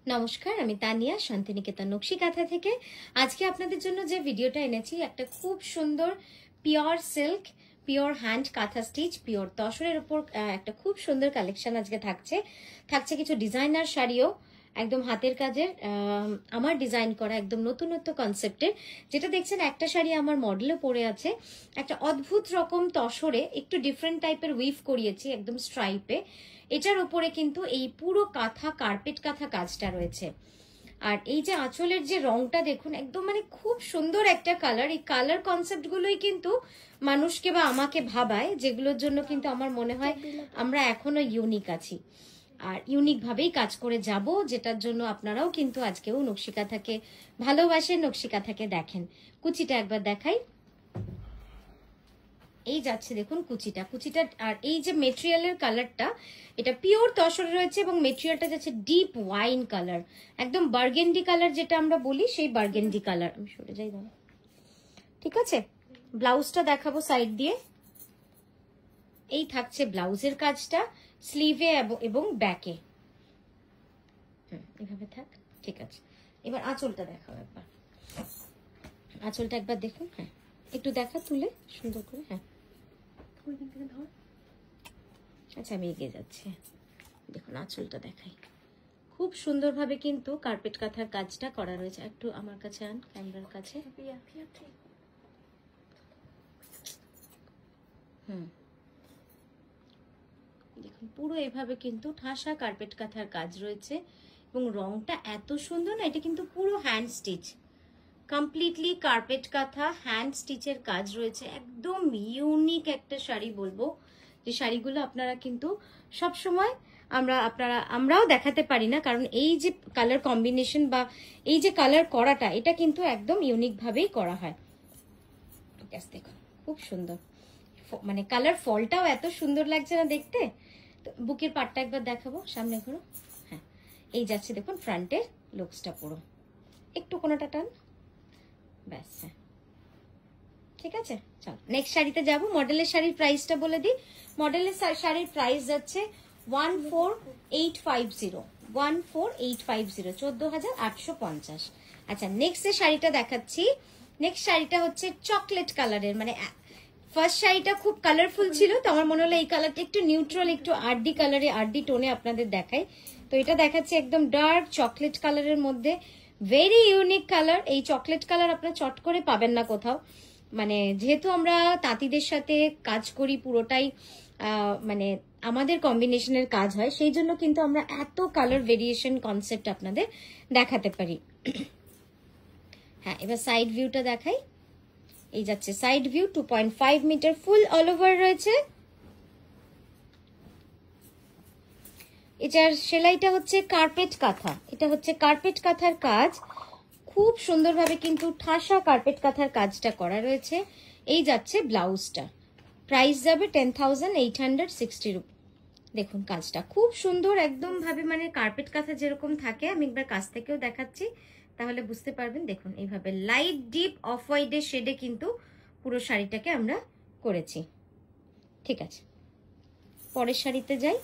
নমস্কার, আমি তানিয়া শান্তিনিকেতন নকশি কাঁথা থেকে। আজকে আপনাদের জন্য যে ভিডিওটা এনেছি, একটা খুব সুন্দর পিওর সিল্ক, পিওর হ্যান্ড কাঁথা স্টিচ, পিওর তসরের উপর একটা খুব সুন্দর কালেকশন আজকে থাকছে কিছু ডিজাইনার শাড়িও, একদম হাতের কাজের, আমার ডিজাইন করা একদম নতুনত্ব কনসেপ্টের। যেটা দেখছেন, একটা শাড়ি আমার মডেলও পরে আছে, একটা অদ্ভুত রকম তসরে একটু ডিফারেন্ট টাইপের উইভ করিয়েছি একদম স্ট্রাইপে। এটার উপরে কিন্তু এই পুরো কাঁথা, কার্পেট কাঁথা কাজটা রয়েছে। আর এই যে আঁচলের যে রংটা দেখুন, একদম মানে খুব সুন্দর একটা কালার। এই কালার কনসেপ্ট গুলোই কিন্তু মানুষকে বা আমাকে ভাবায়, যেগুলোর জন্য কিন্তু আমার মনে হয় আমরা এখনো ইউনিক আছি আর ইউনিক ভাবেই কাজ করে যাব, যেটার জন্য আপনারাও কিন্তু আজকেও নকশি কাঁথাকে ভালোবাসেন, নকশি কাঁথাকে দেখেন। কুচিটা একবার দেখাই। এই যাচ্ছে দেখুন কুচিটা। আর এই যে মেটেরিয়ালের কালারটা, এটা পিওর তসর রয়েছে এবং মেটেরিয়ালটা যাচ্ছে ডিপ ওয়াইন কালার, একদম বার্গেন্ডি কালার যেটা আমরা বলি, সেই বার্গেন্ডি কালার। আমি সরে যাই দাঁড়া, ঠিক আছে। ব্লাউজটা দেখাবো সাইড দিয়ে। এই থাকছে ব্লাউজের কাজটা, স্লিভে এবং ব্যাকে। এভাবে থাক, ঠিক আছে। এবার আঁচলটা দেখাও একবার। আঁচলটা একবার দেখুন। হ্যাঁ, একটু দেখা তুলে সুন্দর করে। হ্যাঁ, আচ্ছা, আমি এগিয়ে যাচ্ছি। দেখুন আঁচলটা দেখাই। খুব সুন্দরভাবে কিন্তু কার্পেট কাঁথার কাজটা করা রয়েছে। একটু আমার কাছে আন, ক্যামেরার কাছে। দেখুন পুরো এভাবে কিন্তু ঠাসা কার্পেট কাঁথার কাজ রয়েছে এবং রংটা এত সুন্দর না। এটা কিন্তু পুরো হ্যান্ড স্টিচ, কমপ্লিটলি কার্পেট কাঁথা হ্যান্ড স্টিচের কাজ রয়েছে। একদম ইউনিক একটা শাড়ি বলবো, যে শাড়িগুলো আপনারা কিন্তু সব সময় আমরাও দেখাতে পারি না, কারণ এই যে কালার কম্বিনেশন বা এই যে কালার করাটা, এটা কিন্তু একদম ইউনিক ভাবেই করা হয়। দেখুন খুব সুন্দর, মানে কালার ফলটাও এত সুন্দর লাগছে না দেখতে। তো বুকের পাটটা একবার দেখাবো, সামনে ঘুরো। হ্যাঁ, এই যাচ্ছে দেখুন ফ্রন্টের লুকসটা পুরো। একটু কোনোটা টান, ব্যাস। হ্যাঁ, ঠিক আছে। চল নেক্সট শাড়িতে যাবো। মডেলের শাড়ির প্রাইসটা বলে দিই। মডেলের শাড়ির প্রাইস যাচ্ছে 14850, 14850, 14,850। আচ্ছা, নেক্সট শাড়িটা দেখাচ্ছি। নেক্সট শাড়িটা হচ্ছে চকলেট কালারের, মানে ফার্স্ট শাড়িটা খুব কালারফুল ছিল, তো আমার মনে হলো এই কালারটা একটু নিউট্রাল, একটু আরডি কালারে, আরডি টোনে আপনাদের দেখাই। তো এটা দেখাচ্ছি একদম ডার্ক চকলেট কালারের মধ্যে, ভেরি ইউনিক কালার। এই চকলেট কালার আপনারা চট করে পাবেন না কোথাও, মানে যেহেতু আমরা তাঁতিদের সাথে কাজ করি, পুরোটাই মানে আমাদের কম্বিনেশনের কাজ হয়, সেই জন্য কিন্তু আমরা এত কালার ভেরিয়েশন কনসেপ্ট আপনাদের দেখাতে পারি। হ্যাঁ, এবার সাইড ভিউটা দেখাই। এই যাচ্ছে side view, 2.5 metre full all over রয়েছে। এটার সেলাইটা হচ্ছে কার্পেট কাঁথা, এটা হচ্ছে কার্পেট কাঁথার কাজ। খুব সুন্দরভাবে কিন্তু ঠাসা কার্পেট কাঁথার কাজটা করা রয়েছে। এই যাচ্ছে ব্লাউজটা, প্রাইস যাবে 10,860 রুপি। দেখুন কাজটা খুব সুন্দর একদম ভাবে, মানে কার্পেট কাঁথা যেরকম থাকে, আমি একবার কাছ থেকেও দেখাচ্ছি তাহলে বুঝতে পারবেন। দেখুন এইভাবে লাইট ডিপ অফ হোয়াইটের শেডে কিন্তু পুরো শাড়িটাকে আমরা করেছি। ঠিক আছে, পরের শাড়িতে যাই।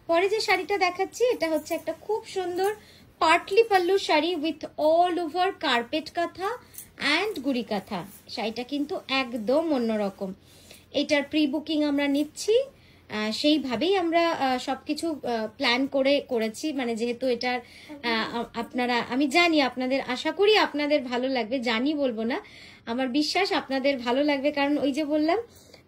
পরে যে শাড়িটা দেখাচ্ছি, এটা হচ্ছে একটা খুব সুন্দর partly pallu sari with all over carpet কাঁথা অ্যান্ড গুড়ি কাঁথা। শাড়িটা কিন্তু একদম অন্যরকম। এটার প্রি বুকিং আমরা নিচ্ছি, সেইভাবেই আমরা সবকিছু প্ল্যান করেছি, মানে যেহেতু এটার আপনারা, আমি জানি আপনাদের, আশা করি আপনাদের ভালো লাগবে, জানি বলবো না, আমার বিশ্বাস আপনাদের ভালো লাগবে। কারণ ওই যে বললাম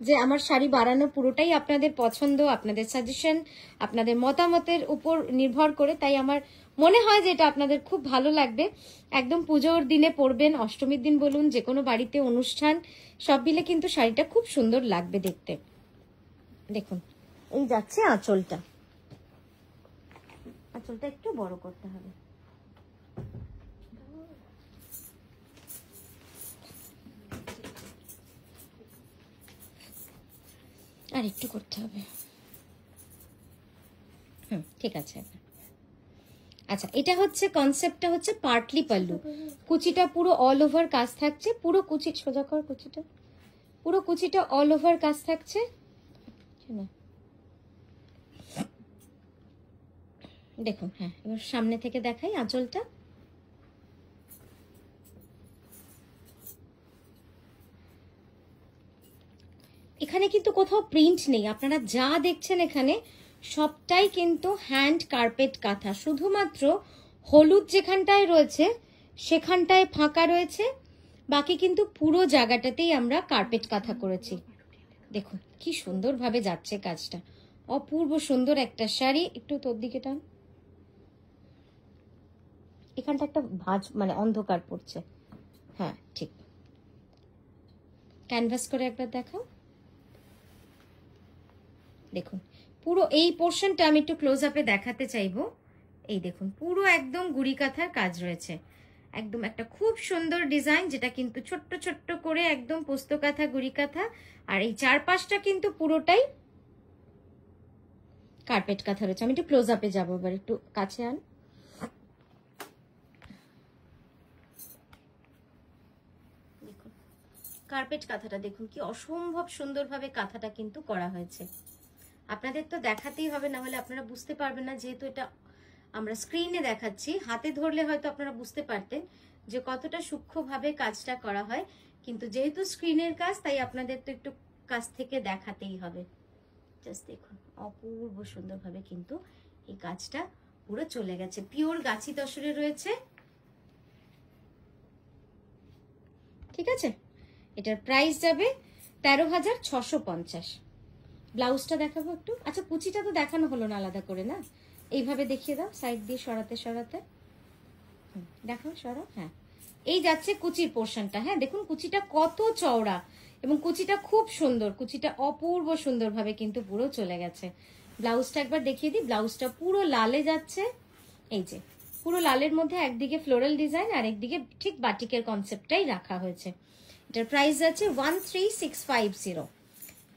যে আমার শাড়ি বানানো পুরোটাই আপনাদের পছন্দ, আপনাদের সাজেশন, আপনাদের মতামতের উপর নির্ভর করে, তাই আমার মনে হয় যে এটা আপনাদের খুব ভালো লাগবে। একদম পুজোর দিনে পরবেন, অষ্টমীর দিন বলুন, যে কোনো বাড়িতে অনুষ্ঠান, সব মিলে কিন্তু শাড়িটা খুব সুন্দর লাগবে দেখতে। দেখুন এই যাচ্ছে আঁচলটা, আঁচলটা একটু বড় করতে হবে। আর একটু করতে হবে। ঠিক আছে। আচ্ছা, এটা হচ্ছে কনসেপ্টটা হচ্ছে পার্টলি পাল্লু। কুচিটা পুরো অল ওভার কাজ থাকছে, পুরো কুচি সোজা কর, কুচিটা পুরো কুচিটা অল ওভার কাজ থাকছে। দেখুন, হ্যাঁ এবার সামনে থেকে দেখাই আঁচলটা। এখানে কিন্তু কোথাও প্রিন্ট নেই, আপনারা যা দেখছেন এখানে সবটাই কিন্তু হ্যান্ড কার্পেট কাঁথা। শুধুমাত্র হলুদ যেখানটায় রয়েছে সেখানটায় ফাঁকা রয়েছে, বাকি কিন্তু পুরো জায়গাটাতেই আমরা কার্পেট কাঁথা করেছি। দেখুন কি সুন্দরভাবে যাচ্ছে কাজটা, অপূর্ব সুন্দর একটা শাড়ি। একটু তোর দিকে টান, এখানটা একটা ভাঁজ মানে অন্ধকার পড়ছে, হ্যাঁ ঠিক। ক্যানভাস করে একবার দেখাও। দেখুন পুরো এই পোর্শনটা আমি একটু ক্লোজ আপে দেখাতে চাইবো। এই দেখুন পুরো একদম গুড়ি কাঁথার কাজ রয়েছে, একদম একটা খুব সুন্দর ডিজাইন, যেটা কিন্তু ছোট্ট ছোট্ট করে একদম পোস্ত কাঁথা, গুড়ি কাঁথা। আর এই চারপাশটা কিন্তু পুরোটাই কার্পেট কাঁথা রয়েছে। আমি একটু ক্লোজ আপে যাবো, এবার একটু কাছে আন। দেখুন কার্পেট কাঁথাটা দেখুন কি অসম্ভব সুন্দরভাবে কাঁথাটা কিন্তু করা হয়েছে। আপনাদের তো দেখাতেই হবে, না হলে আপনারা বুঝতে পারবেন না। যেহেতু এটা আমরা স্ক্রিনে দেখাচ্ছি, হাতে ধরলে হয়তো আপনারা বুঝতে পারতেন যে কতটা সূক্ষ্মভাবে কাজটা করা হয়, কিন্তু যেহেতু স্ক্রিনের কাজ তাই আপনাদের তো একটু কাছ থেকে দেখাতেই হবে। জাস্ট দেখুন অপূর্ব সুন্দরভাবে কিন্তু এই কাজটা পুরো চলে গেছে। পিওর গাছি তসরে রয়েছে, ঠিক আছে। এটার প্রাইস যাবে 13,650। ব্লাউজটা দেখাবো একটু। আচ্ছা কুচিটা তো দেখানো হলো না আলাদা করে, না এইভাবে দেখিয়ে দাও, সাইড দিয়ে সরাতে সরাতে দেখো, সরাও। হ্যাঁ এই যাচ্ছে কুচির পোর্শনটা। হ্যাঁ দেখুন কুচিটা কত চওড়া এবং কুচিটা খুব সুন্দর, কুচিটা অপূর্ব সুন্দরভাবে কিন্তু পুরো চলে গেছে। ব্লাউজটা একবার দেখিয়ে দিই। ব্লাউজটা পুরো লালে যাচ্ছে, এই যে পুরো লালের মধ্যে একদিকে ফ্লোরাল ডিজাইন আর একদিকে ঠিক বাটিকের কনসেপ্টটাই রাখা হয়েছে। এটার প্রাইস যাচ্ছে 13,650।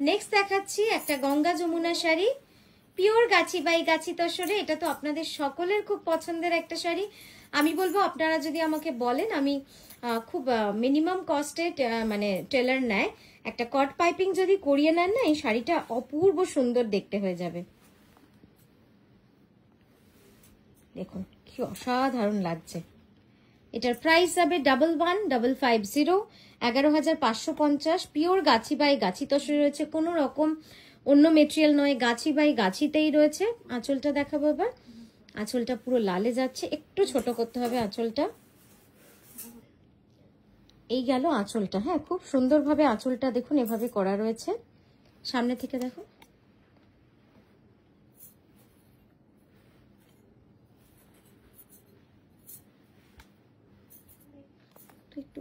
নেক্সট দেখাচ্ছি একটা Ganga Jamuna sari, pure Gachhi by গাছি তসরে। এটা তো আপনাদের সকলের খুব পছন্দের একটা শাড়ি। আমি বলবো আপনারা যদি আমাকে বলেন, আমি খুব মিনিমাম কস্টে মানে টেলার নেয় একটা কট পাইপিং যদি করিয়ে নেন না, এই শাড়িটা অপূর্ব সুন্দর দেখতে হয়ে যাবে। দেখুন কি অসাধারণ লাগছে। এটার প্রাইস যাবে 11,150, 11,550। পিওর গাছি বাই গাছি তসরে রয়েছে, কোনো রকম অন্য মেটেরিয়াল নয়, গাছি বাই গাছিতেই রয়েছে। আঁচলটা দেখাবো এবার। আঁচলটা পুরো লালে যাচ্ছে, একটু ছোট করতে হবে আঁচলটা। এই গেল আঁচলটা। হ্যাঁ খুব সুন্দরভাবে আঁচলটা দেখুন এভাবে করা রয়েছে। সামনে থেকে দেখো, একটু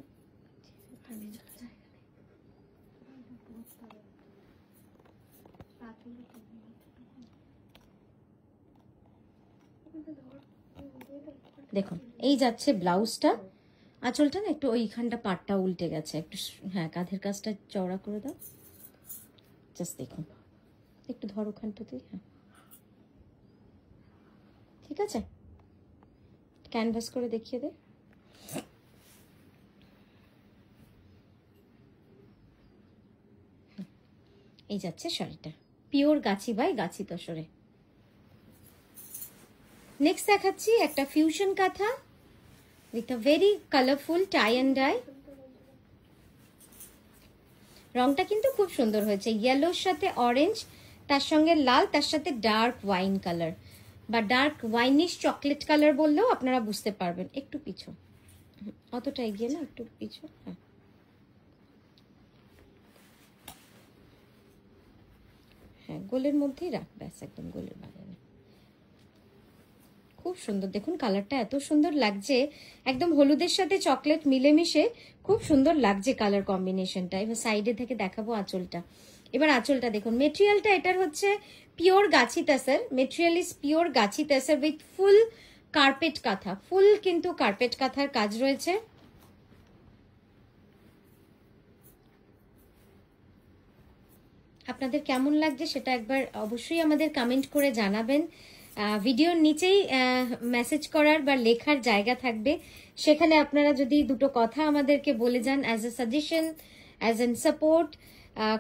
দেখুন এই যাচ্ছে ব্লাউজটা। আঁচলটা না একটু ওইখানটা পাটটা উল্টে গেছে একটু, হ্যাঁ কাঁধের কাজটা চওড়া করে দাও। জাস্ট দেখুন একটু ধরো ওখানটাতে, হ্যাঁ ঠিক আছে। ক্যানভাস করে দেখিয়ে দে। এই যাচ্ছে শাড়িটা, pure Gachhi by Gachhi তসরে। Next দেখাচ্ছি একটা fusion kantha with a very colourful tie and dye. রংটা কিন্তু খুব সুন্দর হয়েছে, ইয়েলোর সাথে অরেঞ্জ, তার সঙ্গে লাল, তার সাথে ডার্ক ওয়াইন কালার বা ডার্ক ওয়াইনিশ চকলেট কালার বললেও আপনারা বুঝতে পারবেন। একটু পিছু, অতটা এগিয়ে না, একটু পিছু। হ্যাঁ হ্যাঁ গোলের মধ্যেই রাখ, ব্যাস একদম গোলের বাইরে। খুব সুন্দর দেখুন কালারটা, এত সুন্দর লাগছে, একদম হলুদের সাথে চকলেট মিলেমিশে খুব সুন্দর লাগছে কালার কম্বিনেশনটা। এবার সাইডে থেকে দেখাবো আঁচলটা। এবার আঁচলটা দেখুন, মেটেরিয়ালটা এটার হচ্ছে pure Gachhi তাসার, material is pure Gachhi তাসার with full carpet কাঁথা, ফুল কিন্তু কার্পেট কাঁথার কাজ রয়েছে। আপনাদের কেমন লাগছে সেটা একবার অবশ্যই আমাদের কমেন্ট করে জানাবেন। ভিডিওর নিচেই মেসেজ করার বা লেখার জায়গা থাকবে, সেখানে আপনারা যদি দুটো কথা আমাদেরকে বলে যান as a suggestion, as an support,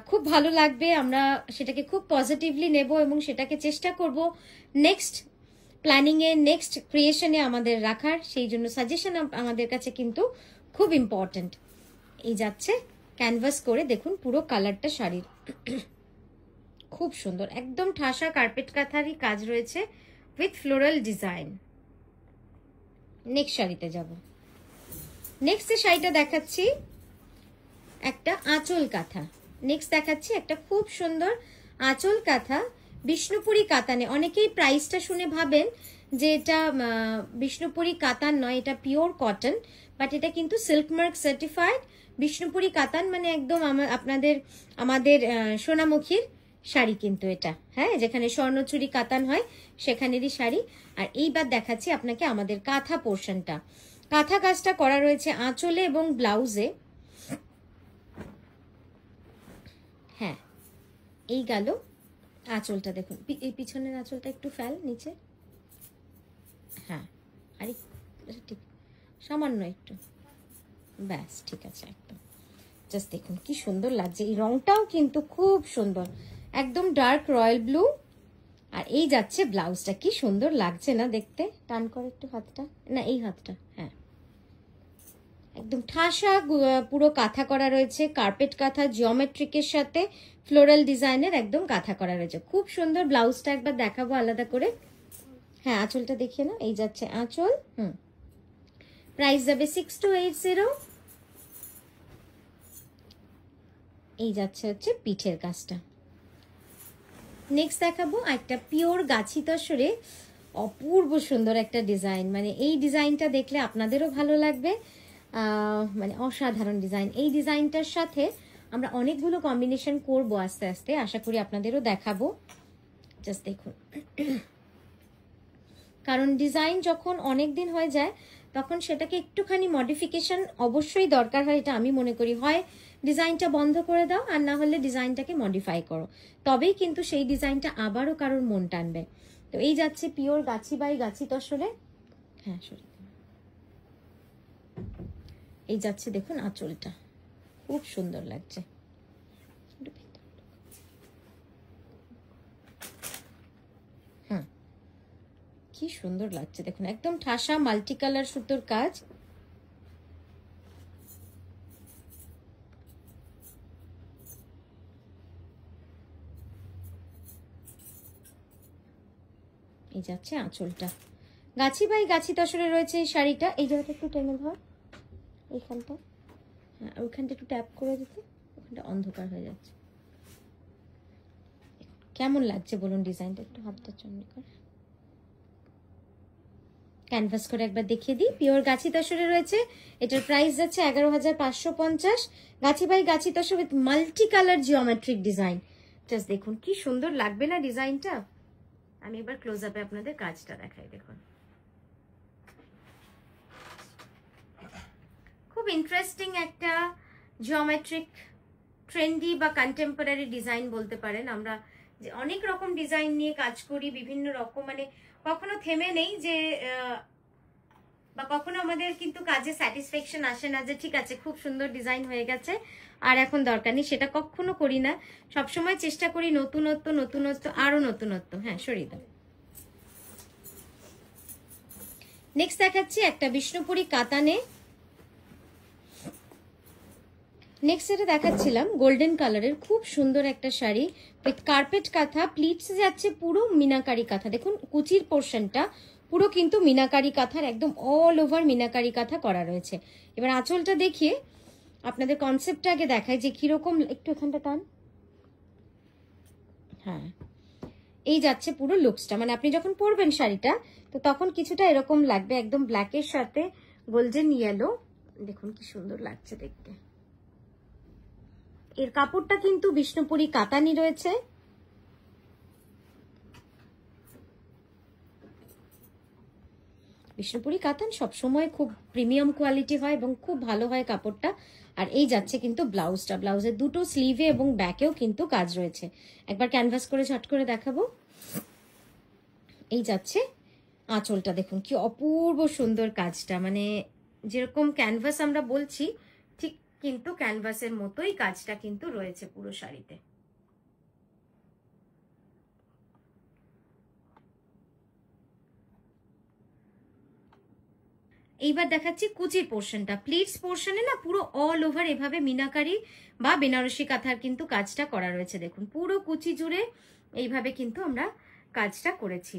খুব ভালো লাগবে। আমরা সেটাকে খুব পজিটিভলি নেব এবং সেটাকে চেষ্টা করব নেক্সট প্ল্যানিং এ নেক্সট ক্রিয়েশনে আমাদের রাখার, সেই জন্য সাজেশন আমাদের কাছে কিন্তু খুব ইম্পর্টেন্ট। এই যাচ্ছে ক্যানভাস করে, দেখুন পুরো কালারটা শাড়ির খুব সুন্দর, একদম ঠাসা কার্পেট কাঁথারই কাজ রয়েছে উইথ ফ্লোরাল ডিজাইন। নেক্সট শাড়িতে যাব। নেক্সট যে শাড়িটা দেখাচ্ছি একটা আঁচল কাঁথা। নেক্সট দেখাচ্ছি একটা খুব সুন্দর আঁচল কাঁথা, বিষ্ণুপুরি কাতানে। অনেকেই প্রাইসটা শুনে ভাবেন যে এটা বিষ্ণুপুরি কাতান নয়, এটা পিওর কটন, বাট এটা কিন্তু সিল্ক মার্ক সার্টিফাইড বিষ্ণুপুরি কাতান, মানে একদম আমাদের সোনামুখীর শাড়ি কিন্তু এটা, হ্যাঁ, যেখানে স্বর্ণচুরি কাতান হয় সেখানেরই শাড়ি। আর এইবার দেখাচ্ছি আপনাকে আমাদের কাঁথা পোর্শনটা। কাঁথা কাজটা করা রয়েছে আঁচলে এবং ব্লাউজে। হ্যাঁ, এই গেল আঁচলটা, দেখুন এই পিছনের আঁচলটা একটু ফেল নিচে, হ্যাঁ, আর ঠিক সামান্য একটু, ব্যাস ঠিক আছে একদম। জাস্ট দেখুন কি সুন্দর লাগছে, এই রংটাও কিন্তু খুব সুন্দর, একদম ডার্ক রয়্যাল ব্লু। আর এই যাচ্ছে ব্লাউজটা, কি সুন্দর লাগছে না দেখতে? টান করে একটু হাতটা, না এই হাতটা, হ্যাঁ, একদম ঠাসা পুরো কাঁথা করা রয়েছে, কার্পেট কাঁথা জিওমেট্রিকের সাথে ফ্লোরাল ডিজাইনের একদম কাঁথা করা রয়েছে, খুব সুন্দর। ব্লাউজটা একবার দেখাবো আলাদা করে, হ্যাঁ আঁচলটা দেখিয়ে না, এই যাচ্ছে আঁচল। প্রাইস যাবে 6280। এই যাচ্ছে হচ্ছে পিঠের কাজটা। নেক্সট দেখাবো একটা পিওর গাছি তসরে অপূর্ব সুন্দর একটা ডিজাইন, মানে এই ডিজাইনটা দেখলে আপনাদেরও ভালো লাগবে, মানে অসাধারণ ডিজাইন। এই ডিজাইনটার সাথে আমরা অনেকগুলো কম্বিনেশন করব আস্তে আস্তে, আশা করি আপনাদেরও দেখাবো। জাস্ট দেখুন, কারণ ডিজাইন যখন অনেক দিন হয়ে যায় তখন সেটাকে একটুখানি মডিফিকেশন অবশ্যই দরকার হয়, এটা আমি মনে করি। হয় ডিজাইনটা বন্ধ করে দাও, আর না হলে ডিজাইনটাকে মডিফাই করো, তবেই কিন্তু সেই ডিজাইনটা আবারও কারোর মন টানবে। তো এই যাচ্ছে পিওর গাছি বাই গাছি তসরে, হ্যাঁ সরি, এই যাচ্ছে দেখুন আঁচলটা, খুব সুন্দর লাগছে। কি সুন্দর লাগছে দেখুন, একদম ঠাসা মাল্টি কালার সুতোর কাজ। এই যাচ্ছে আঁচলটা, গাছি বাই গাছি তসরে রয়েছে এই শাড়িটা। এই জায়গাটা একটু টেনে ধর, এইখানটা, হ্যাঁ ওইখানটা একটু ট্যাপ করে দিতে, ওখানটা অন্ধকার হয়ে যাচ্ছে। কেমন লাগছে বলুন ডিজাইনটা? একটু হাতটা চন্ডি করে ক্যানভাস করে একবার দেখিয়ে দিই। পিওর গাছি তসরে রয়েছে, এটার প্রাইস যাচ্ছে 11,550। গাছি by Gachhi tussar with multi colour geometric design. Just দেখুন কি সুন্দর লাগবে না ডিজাইনটা? আমি এবার ক্লোজ আপে আপনাদের কাজটা দেখাই, দেখুন খুব ইন্টারেস্টিং একটা জিওমেট্রিক, ট্রেন্ডি বা কন্টেম্পোরারি ডিজাইন বলতে পারেন। আমরা যে অনেক রকম ডিজাইন নিয়ে কাজ করি, বিভিন্ন রকম, মানে কখনো থেমে নেই যে, বা কখনো আমাদের কিন্তু কাজে স্যাটিসফ্যাকশন আসে না যে ঠিক আছে খুব সুন্দর ডিজাইন হয়ে গেছে আর এখন দরকার নেই, সেটা কখনো করি না। সবসময় চেষ্টা করি নতুনত্ব নতুনত্ব আরো নতুনত্ব। হ্যাঁ সরিয়ে দাও। নেক্সট দেখাচ্ছি একটা বিষ্ণুপুরি কাতানে। নেক্সট যেটা দেখাচ্ছিলাম গোল্ডেন কালারের খুব সুন্দর একটা শাড়ি উইথ কার্পেট কাঁথা, প্লিটস যাচ্ছে পুরো মিনাকারি কাঁথা। দেখুন কুচির পোর্শনটা পুরো কিন্তু মিনাকারি কাঁথার, একদম অল ওভার মিনাকারি কাঁথা করা রয়েছে। এবার আঁচলটা দেখিয়ে আপনাদের কনসেপ্টটা আগে দেখায় যে কিরকম, একটু এখানটা টান, হ্যাঁ এই যাচ্ছে পুরো লুকসটা। মানে আপনি যখন পরবেন শাড়িটা তো তখন কিছুটা এরকম লাগবে, একদম ব্ল্যাকের সাথে গোল্ডেন ইয়েলো, দেখুন কি সুন্দর লাগছে দেখতে। এর কাপড়টা কিন্তু বিষ্ণুপুরি কাতানি রয়েছে। বিষ্ণুপুরি কাতান সবসময় খুব প্রিমিয়াম কোয়ালিটি হয় এবং খুব ভালো হয় কাপড়টা। আর এই যাচ্ছে কিন্তু ব্লাউজটা, ব্লাউজের দুটো স্লিভে এবং ব্যাকেও কিন্তু কাজ রয়েছে। একবার ক্যানভাস করে ঝট করে দেখাবো। এই যাচ্ছে আঁচলটা, দেখুন কি অপূর্ব সুন্দর কাজটা, মানে যেরকম ক্যানভাস আমরা বলছি ঠিক কিন্তু ক্যানভাসের মতোই কাজটা কিন্তু রয়েছে পুরো শাড়িতে। এইবার দেখাচ্ছি কুচির পোর্শনটা। প্লিটস পোর্শনে না পুরো অল ওভার এভাবে মিনাকারি বা বেনারসি কাঁথার কিন্তু কাজটা করা রয়েছে। দেখুন পুরো কুচি জুড়ে এইভাবে কিন্তু আমরা কাজটা করেছি।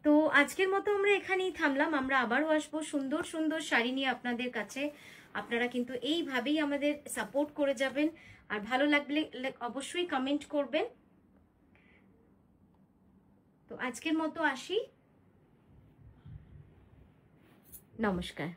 তো আজকের মতো আমরা এখানেই থামলাম। আমরা আবারও আসবো সুন্দর সুন্দর শাড়ি নিয়ে আপনাদের কাছে। আপনারা কিন্তু এইভাবেই আমাদের সাপোর্ট করে যাবেন। আর ভালো লাগলে অবশ্যই কমেন্ট করবেন। তো আজকের মতো আসি, নমস্কার।